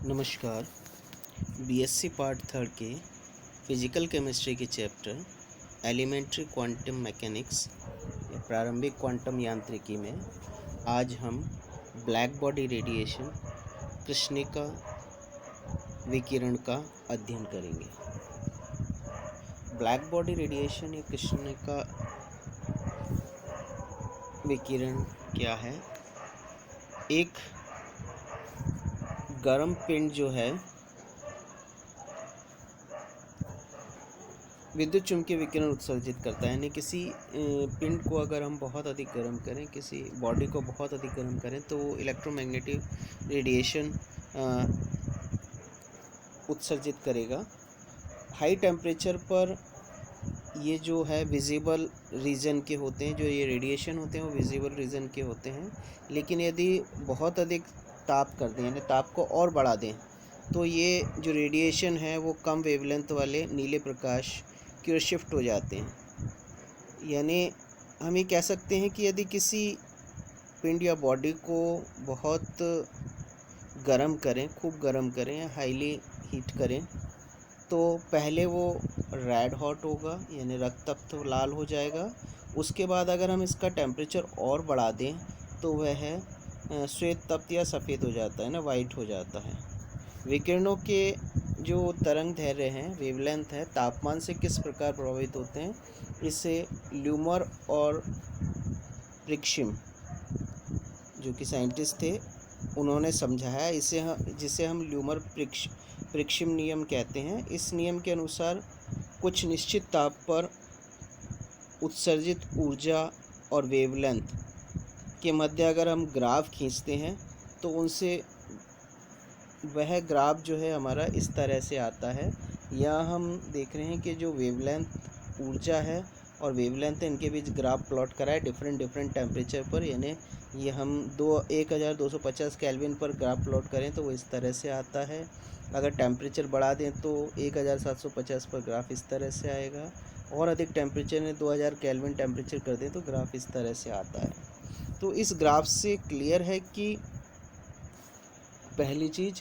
नमस्कार। BSc part third के physical chemistry के चैप्टर एलिमेंट्री क्वांटम मैकेनिक्स या प्रारंभिक क्वांटम यांत्रिकी में आज हम ब्लैक बॉडी रेडिएशन कृष्णिका विकिरण का अध्ययन करेंगे। ब्लैक बॉडी रेडिएशन या कृष्णिका विकिरण क्या है? एक गर्म पिंड जो है विद्युत चुम्बकीय विकिरण उत्सर्जित करता है। यानी किसी पिंड को अगर हम बहुत अधिक गर्म करें, किसी बॉडी को बहुत अधिक गर्म करें तो वो इलेक्ट्रोमैग्नेटिक रेडिएशन उत्सर्जित करेगा। हाई टेम्परेचर पर ये जो है विजिबल रीजन के होते हैं, जो ये रेडिएशन होते हैं वो विजिबल रीजन के होते हैं। लेकिन यदि बहुत अधिक ताप कर दें, यानी ताप को और बढ़ा दें, तो ये जो रेडिएशन है वो कम वेवलेंथ वाले नीले प्रकाश की ओर शिफ्ट हो जाते हैं। यानी हम ये कह सकते हैं कि यदि किसी पिंड या बॉडी को बहुत गर्म करें, खूब गर्म करें या हाईली हीट करें, तो पहले वो रेड हॉट होगा, यानी रक्तप्त लाल हो जाएगा। उसके बाद अगर हम इसका टेम्परेचर और बढ़ा दें तो वह श्वेत तप्त या सफ़ेद हो जाता है ना, वाइट हो जाता है। विकिरणों के जो तरंग दैर्घ्य हैं, वेवलेंथ है, तापमान से किस प्रकार प्रभावित होते हैं, इसे ल्यूमर और प्रिक्शिम जो कि साइंटिस्ट थे उन्होंने समझाया। जिसे हम ल्यूमर प्रिक्शिम नियम कहते हैं। इस नियम के अनुसार कुछ निश्चित ताप पर उत्सर्जित ऊर्जा और वेवलेंथ के मध्य अगर हम ग्राफ खींचते हैं तो उनसे वह ग्राफ जो है हमारा इस तरह से आता है। यहाँ हम देख रहे हैं कि जो वेवलेंथ ऊर्जा है और वेवलेंथ है, इनके बीच ग्राफ प्लॉट करा है डिफरेंट टेम्परेचर पर। यानी ये हम 1250 केल्विन पर ग्राफ प्लॉट करें तो वो इस तरह से आता है। अगर टेम्परेचर बढ़ा दें तो 1750 पर ग्राफ इस तरह से आएगा, और अधिक टेम्परेचर में 2000 केल्विन टेम्परेचर कर दें तो ग्राफ इस तरह से आता है। तो इस ग्राफ से क्लियर है कि पहली चीज़,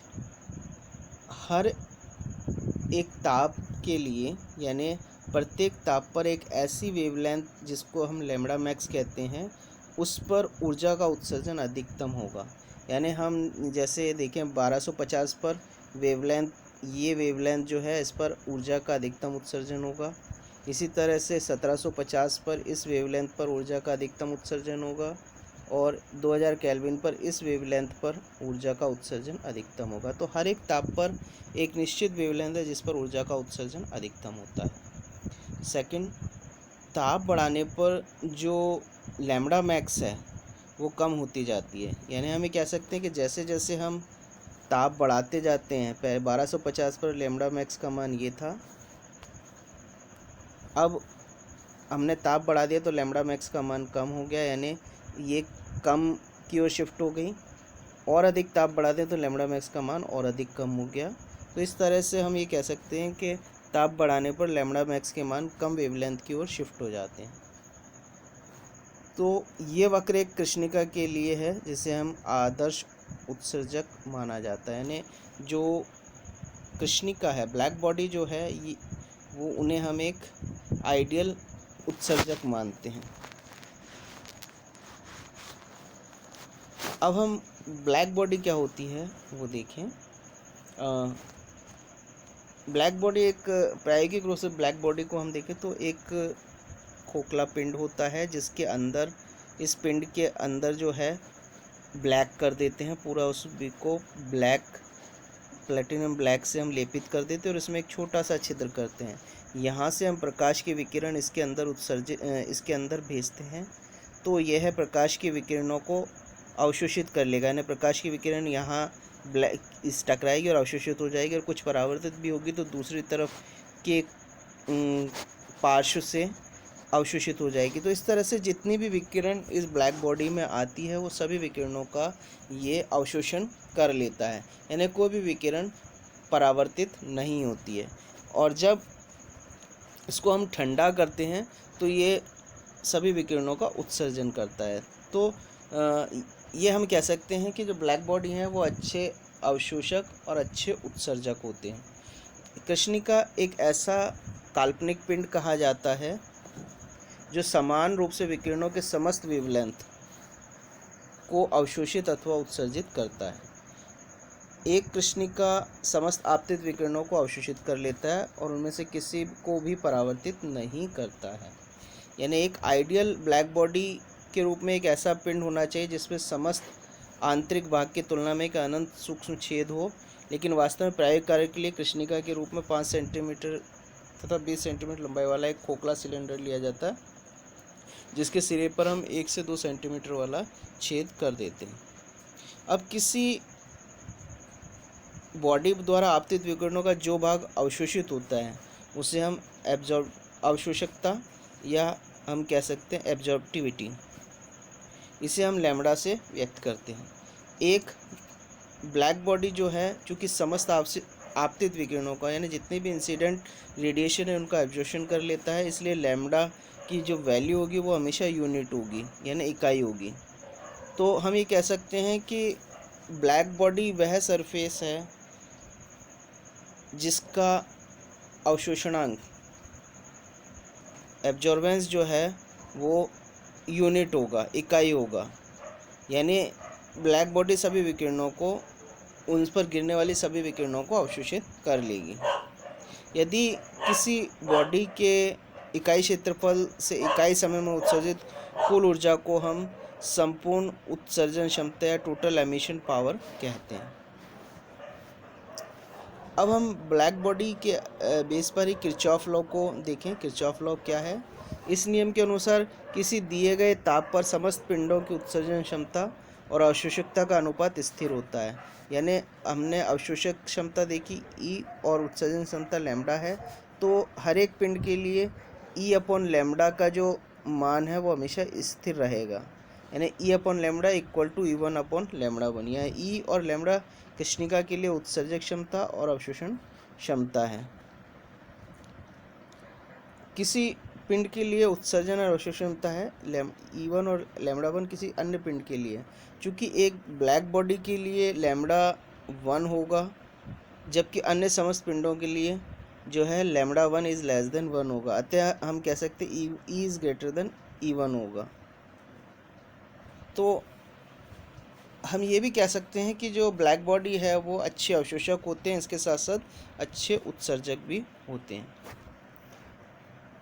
हर एक ताप के लिए, यानी प्रत्येक ताप पर एक ऐसी वेवलेंथ जिसको हम लैम्ब्डा मैक्स कहते हैं, उस पर ऊर्जा का उत्सर्जन अधिकतम होगा। यानी हम जैसे देखें 1250 पर वेवलेंथ, ये वेवलेंथ जो है इस पर ऊर्जा का अधिकतम उत्सर्जन होगा। इसी तरह से 1750 पर इस वेवलेंथ पर ऊर्जा का अधिकतम उत्सर्जन होगा, और 2000 केल्विन पर इस वेवलेंथ पर ऊर्जा का उत्सर्जन अधिकतम होगा। तो हर एक ताप पर एक निश्चित वेवलेंथ है जिस पर ऊर्जा का उत्सर्जन अधिकतम होता है। सेकंड, ताप बढ़ाने पर जो लैम्ब्डा मैक्स है वो कम होती जाती है। यानी हम ये कह सकते हैं कि जैसे जैसे हम ताप बढ़ाते जाते हैं, पहले 1250 पर लैम्ब्डा मैक्स का मान ये था, अब हमने ताप बढ़ा दिया तो लैम्ब्डा मैक्स का मान कम हो गया, यानी ये कम की ओर शिफ्ट हो गई। और अधिक ताप बढ़ा दें तो लैम्ब्डा मैक्स का मान और अधिक कम हो गया। तो इस तरह से हम ये कह सकते हैं कि ताप बढ़ाने पर लैम्ब्डा मैक्स के मान कम वेवलेंथ की ओर शिफ्ट हो जाते हैं। तो ये वक्र एक कृष्णिका के लिए है जिसे हम आदर्श उत्सर्जक माना जाता है। यानी जो कृष्णिका है, ब्लैक बॉडी जो है, ये वो उन्हें हम एक आइडियल उत्सर्जक मानते हैं। अब हम ब्लैक बॉडी क्या होती है वो देखें। ब्लैक बॉडी एक प्रायोगिक रूप से ब्लैक बॉडी को हम देखें तो एक खोखला पिंड होता है जिसके अंदर, इस पिंड के अंदर जो है ब्लैक कर देते हैं पूरा, उस को ब्लैक, प्लेटिनम ब्लैक से हम लेपित कर देते हैं और इसमें एक छोटा सा छिद्र करते हैं। यहाँ से हम प्रकाश के विकिरण इसके अंदर भेजते हैं, तो यह प्रकाश के विकिरणों को अवशोषित कर लेगा। यानी प्रकाश की विकिरण यहाँ ब्लैक इस टकराएगी और अवशोषित हो जाएगी, और कुछ परावर्तित भी होगी तो दूसरी तरफ के पार्श्व से अवशोषित हो जाएगी। तो इस तरह से जितनी भी विकिरण इस ब्लैक बॉडी में आती है वो सभी विकिरणों का ये अवशोषण कर लेता है। यानी कोई भी विकिरण परावर्तित नहीं होती है। और जब इसको हम ठंडा करते हैं तो ये सभी विकिरणों का उत्सर्जन करता है। तो ये हम कह सकते हैं कि जो ब्लैक बॉडी है वो अच्छे अवशोषक और अच्छे उत्सर्जक होते हैं। कृष्णिका एक ऐसा काल्पनिक पिंड कहा जाता है जो समान रूप से विकिरणों के समस्त वेवलेंथ को अवशोषित अथवा उत्सर्जित करता है। एक कृष्णिका समस्त आपतित विकिरणों को अवशोषित कर लेता है और उनमें से किसी को भी परावर्तित नहीं करता है। यानी एक आइडियल ब्लैक बॉडी के रूप में एक ऐसा पिंड होना चाहिए जिसमें समस्त आंतरिक भाग की तुलना में एक अनंत सूक्ष्म छेद हो, लेकिन वास्तव में प्रायोगिक कार्य के लिए कृष्णिका के रूप में 5 सेंटीमीटर तथा 20 सेंटीमीटर लंबाई वाला एक खोखला सिलेंडर लिया जाता है, जिसके सिरे पर हम 1 से 2 सेंटीमीटर वाला छेद कर देते हैं। अब किसी बॉडी द्वारा आपतित विकिरणों का जो भाग अवशोषित होता है उसे हम अवशोषकता या हम कह सकते हैं एब्जॉर्प्टिविटी, इसे हम लैम्बडा से व्यक्त करते हैं। एक ब्लैक बॉडी जो है चूँकि समस्त आपतित विकिरणों का यानी जितने भी इंसिडेंट रेडिएशन है उनका एब्जॉर्प्शन कर लेता है, इसलिए लैम्बडा की जो वैल्यू होगी वो हमेशा यूनिट होगी यानी इकाई होगी। तो हम ये कह सकते हैं कि ब्लैक बॉडी वह सरफेस है जिसका अवशोषणांक एब्जॉर्बेंस जो है वो यूनिट होगा, इकाई होगा। यानी ब्लैक बॉडी सभी विकिरणों को, उन पर गिरने वाली सभी विकिरणों को अवशोषित कर लेगी। यदि किसी बॉडी के इकाई क्षेत्रफल से इकाई समय में उत्सर्जित कुल ऊर्जा को हम संपूर्ण उत्सर्जन क्षमता या टोटल एमिशन पावर कहते हैं। अब हम ब्लैक बॉडी के बेस पर ही किरचॉफ लॉ को देखें। किरचॉफ लॉ क्या है? इस नियम के अनुसार किसी दिए गए ताप पर समस्त पिंडों की उत्सर्जन क्षमता और अवशोषकता का अनुपात स्थिर होता है। यानी हमने अवशोषक क्षमता देखी E और उत्सर्जन क्षमता लैम्बडा है, तो हर एक पिंड के लिए E अपॉन लैम्बडा का जो मान है वो हमेशा स्थिर रहेगा। यानी E upon lambda equal to E1 upon lambda 1। यहाँ E और लैम्बडा कृष्णिका के लिए उत्सर्जक क्षमता और अवशोषण क्षमता है। किसी पिंड के लिए उत्सर्जन और अवशोषण क्षमता है E1 और लैम्बडा 1 किसी अन्य पिंड के लिए। चूँकि एक ब्लैक बॉडी के लिए लैम्बडा 1 होगा, जबकि अन्य समस्त पिंडों के लिए जो है लैम्बडा 1 इज़ लेस देन 1 होगा। अतः हम कह सकते हैं E is greater than E1 होगा। तो हम ये भी कह सकते हैं कि जो ब्लैक बॉडी है वो अच्छे अवशोषक होते हैं, इसके साथ साथ अच्छे उत्सर्जक भी होते हैं।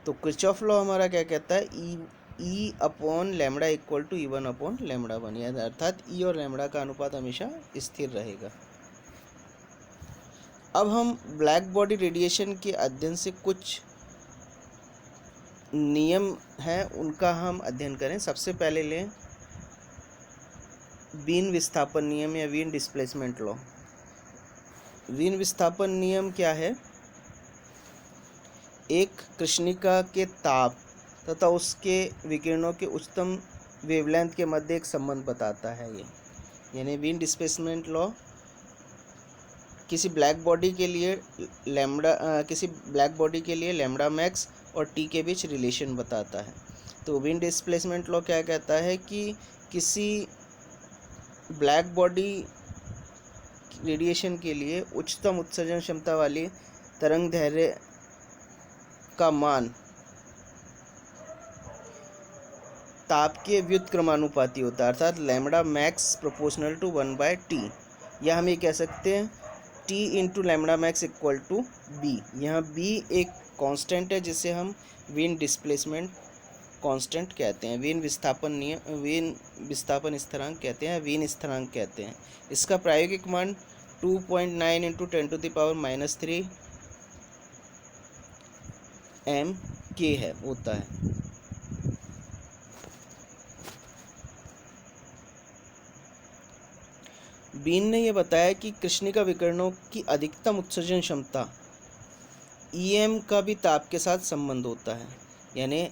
तो किरचॉफ लॉ हमारा क्या कहता है? E upon lambda equal to E1 upon lambda 1, यानी अर्थात E और लैम्बडा का अनुपात हमेशा स्थिर रहेगा। अब हम ब्लैक बॉडी रेडिएशन के अध्ययन से कुछ नियम हैं उनका हम अध्ययन करें। सबसे पहले लें वीन विस्थापन नियम या वीन डिस्प्लेसमेंट लॉ। वीन विस्थापन नियम क्या है? एक कृष्णिका के ताप तथा उसके विकिरणों के उच्चतम वेवलेंथ के मध्य एक संबंध बताता है ये। यानी वीन डिस्प्लेसमेंट लॉ किसी ब्लैक बॉडी के लिए लैम्बडा मैक्स और टी के बीच रिलेशन बताता है। तो वीन डिस्प्लेसमेंट लॉ क्या कहता है कि किसी ब्लैक बॉडी रेडिएशन के लिए उच्चतम उत्सर्जन क्षमता वाली तरंग दैर्घ्य का मान ताप के व्युत्क्रमानुपाती होता है, अर्थात lambda max proportional to 1/t, या हम ये कह सकते हैं t into lambda max equal to b। यहाँ b एक कांस्टेंट है जिसे हम वीन डिस्प्लेसमेंट कांस्टेंट कहते हैं, वीन विस्थापन स्थिरांक कहते हैं, वीन स्थिरांक कहते हैं। इसका प्रायोगिक मान 2.9 इंटू 10⁻³ mK है होता है। बीन ने यह बताया कि कृष्णिका विकिरणों की अधिकतम उत्सर्जन क्षमता EM का भी ताप के साथ संबंध होता है। यानी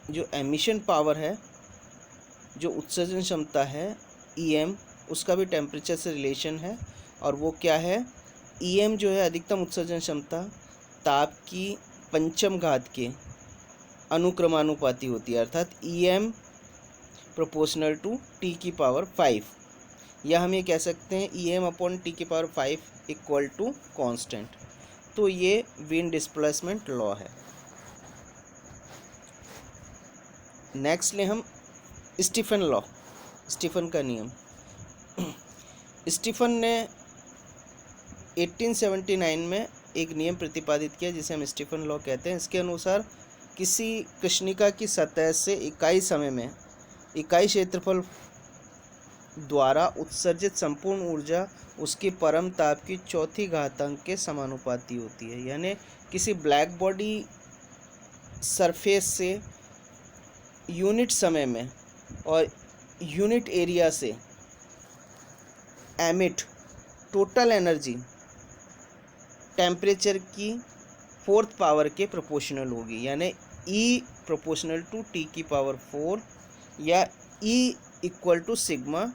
जो एमिशन पावर है, जो उत्सर्जन क्षमता है EM, उसका भी टेम्परेचर से रिलेशन है। और वो क्या है? EM जो है अधिकतम उत्सर्जन क्षमता ताप की पंचम घात के अनुक्रमानुपाती होती है, अर्थात EM प्रोपोर्शनल टू T की पावर 5। या हम ये कह सकते हैं Em/T⁵ इक्वल टू कांस्टेंट। तो ये विंड डिस्प्लेसमेंट लॉ है। नेक्स्ट ले हम स्टीफन लॉ, स्टीफन का नियम। स्टीफन ने 1879 में एक नियम प्रतिपादित किया जिसे हम स्टीफन लॉ कहते हैं। इसके अनुसार किसी कृष्णिका की सतह से इकाई समय में इकाई क्षेत्रफल द्वारा उत्सर्जित संपूर्ण ऊर्जा उसकी परम ताप की चौथी घातांक के समानुपाती होती है। यानी किसी ब्लैक बॉडी सरफेस से यूनिट समय में और यूनिट एरिया से एमिट टोटल एनर्जी टेम्परेचर की 4th पावर के प्रोपोर्शनल होगी। यानी E∝T⁴ या E=σT⁴।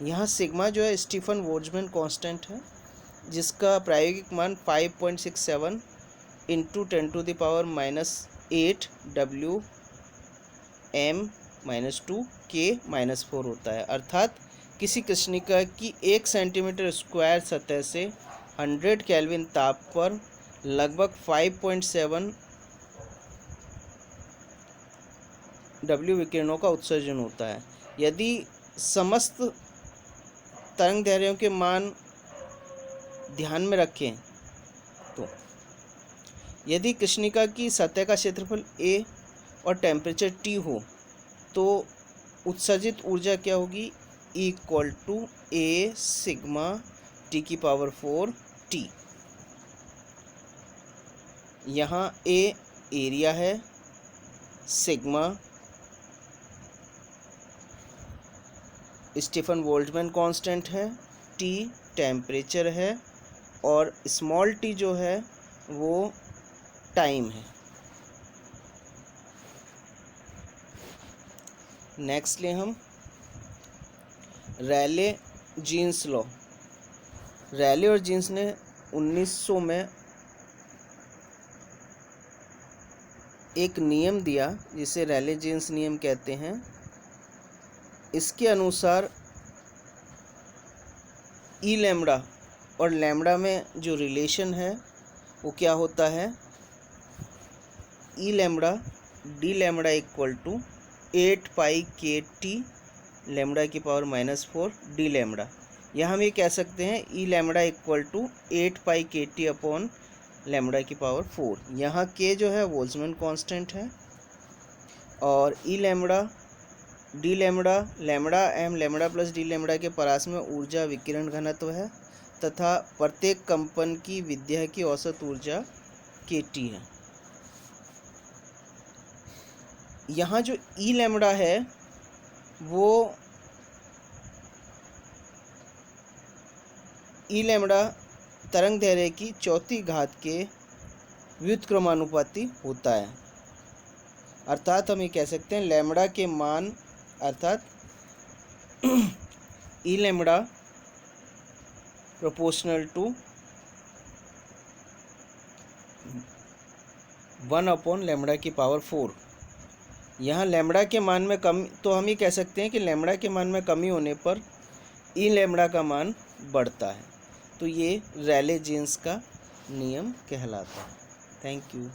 यहाँ सिग्मा जो है स्टीफन बोल्ट्जमैन कांस्टेंट है, जिसका प्रायोगिक मान 5.67 × 10⁻⁻8 Wm-2 K-4 होता है। अर्थात किसी कृष्णिका की 1 सेंटीमीटर स्क्वायर सतह से 100 केल्विन ताप पर लगभग 5.7 W विकिरणों का उत्सर्जन होता है। यदि समस्त तरंग दैर्ध्यों के मान ध्यान में रखें तो यदि कृष्णिका की सतह का क्षेत्रफल A और टेम्परेचर T हो तो उत्सर्जित ऊर्जा क्या होगी? E=A∑T⁴T। यहाँ A एरिया है, सिग्मा स्टीफन बोल्ट्जमैन कांस्टेंट है, T टेम्परेचर है और स्मॉल t जो है वो टाइम है। नेक्स्ट ले हम रैले जीन्स लॉ। रैले और जीन्स ने 1900 में एक नियम दिया जिसे रैले जीन्स नियम कहते हैं। इसके अनुसार ई लैम्बडा और लैम्बडा में जो रिलेशन है वो क्या होता है? E lambda D lambda equal to 8 pi KT λ⁻⁻4 D lambda. यहाँ हम ये कह सकते हैं E lambda equal to 8 pi KT upon λ⁴। यहाँ के जो है बोल्ट्जमैन कांस्टेंट है और E lambda D lambda lambda M lambda plus D lambda के परास में ऊर्जा विकिरण घनत्व है तथा प्रत्येक कंपन की विद्या की औसत ऊर्जा KT है। यहाँ जो ई लैम्बडा है वो ई लैम्बडा तरंग दैर्ध्य की चौथी घात के व्युत्क्रमानुपाती होता है। अर्थात हम ये कह सकते हैं लैम्बडा के मान अर्थात ई लैम्बडा प्रोपोर्शनल टू 1/λ⁴। यहाँ लैम्बडा के मान में कमी, तो हम ये कह सकते हैं कि लैम्बडा के मान में कमी होने पर ई लैम्बडा का मान बढ़ता है। तो ये रैले जीन्स का नियम कहलाता है। Thank you.